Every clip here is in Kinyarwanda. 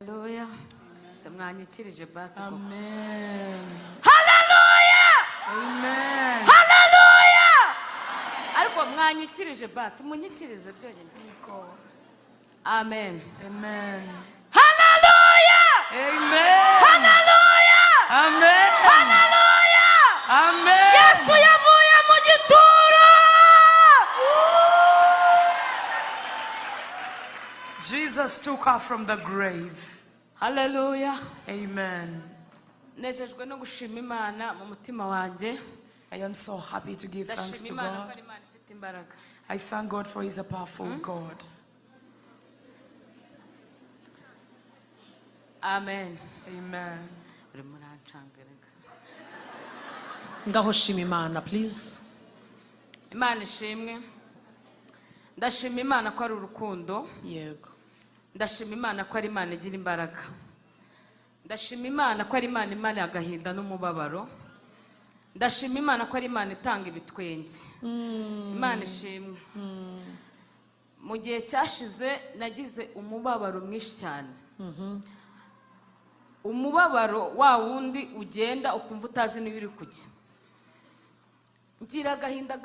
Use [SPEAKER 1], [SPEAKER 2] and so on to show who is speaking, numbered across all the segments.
[SPEAKER 1] Hallelujah. Samwanyikirije basi koko.
[SPEAKER 2] Amen.
[SPEAKER 1] Hallelujah.
[SPEAKER 2] Amen.
[SPEAKER 1] Hallelujah. Ariko mwanyikirije basi munyikirize byonyine. Amen.
[SPEAKER 2] Amen.
[SPEAKER 1] Hallelujah.
[SPEAKER 2] Amen.
[SPEAKER 1] Hallelujah.
[SPEAKER 2] Amen.
[SPEAKER 1] Hallelujah.
[SPEAKER 2] Amen.
[SPEAKER 1] Yesu yavuye mu gituro.
[SPEAKER 2] Jesus took her from the grave.
[SPEAKER 1] Hallelujah.
[SPEAKER 2] Amen.
[SPEAKER 1] Nejejwe no gushima Imana mu mutima wanje.
[SPEAKER 2] I am so happy to give thanks to God. I thank God for He's a powerful God.
[SPEAKER 1] Amen.
[SPEAKER 2] Amen.
[SPEAKER 3] Ngaho shima Imana, please.
[SPEAKER 1] Imana ishimwe. Ndashima Imana ko ari urukundo.
[SPEAKER 3] Yego.
[SPEAKER 1] Ndashima Imana ko ari Imana igira imbaraga. Ndashima Imana ko ari Imana agahinda n'umubabaro. Ndashima Imana ko ari Imana itanga ibitwenge. Imana ishimwe. Mu gihe cyashize nagize umubabaro mwinshi cyane. Umubabaro wa wundi ugenda ukumva utazi niyo uri kujya. Ngira agahinda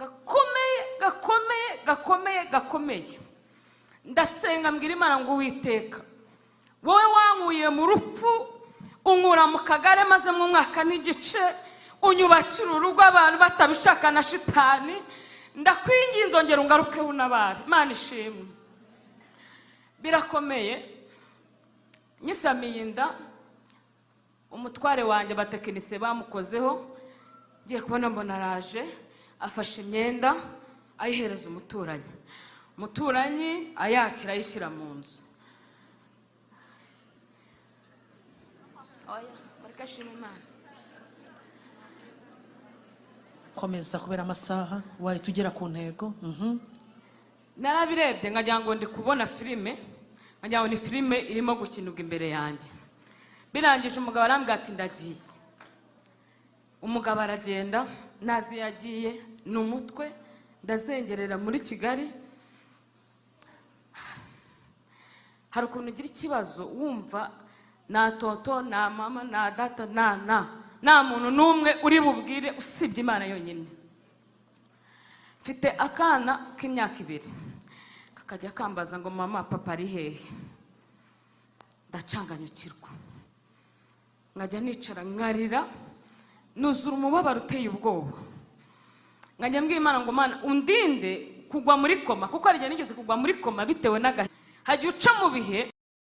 [SPEAKER 1] gakomeye. Ndasenga mbwira Imana ngo Uwiteka, wowe wankuye mu rupfu unkura mu kagare maze mu mwaka n'igice unyubakira urugo abantu batabishaka na shitani, ndakwinginze ongera ungarukeho unabare. Imana ishimwe. Birakomeye. Nyisamiye inda, umutware wanjye abatekinisiye bamukozeho, ngiye kubona mbona araje afashe imyenda ayihereza umuturanyi ayakira ayishyira mu nzu. Oya, barikashima Imana.
[SPEAKER 3] Komeza kubera amasaha wari tugera ku ntego.
[SPEAKER 1] Narabirebye nkagira ngo ndi kubona filime, nkagira ngo ni filime irimo gukinirwa imbere yanjye. Birangije umugabo arambwira ati ndagiye. Umugabo aragenda, nazi yagiye n'umutwe, ndazengerera muri Kigali. Hari ukuntu ugira ikibazo wumva na toto na mama na data na muntu n'umwe uri bubwire usibye Imana yonyine. Mfite akana k'imyaka 2 kakajya kambaza ngo mama papa ari hehe. Ndacanganyukirwa, nkajya nicara nkarira nuzura umubabaro uteye ubwoba. Nkajya mbwira Imana ngo Mana undinde kugwa muri koma, kuko ari nigeze kugwa muri koma bitewe n'agahinda. Hajya uca mu bihe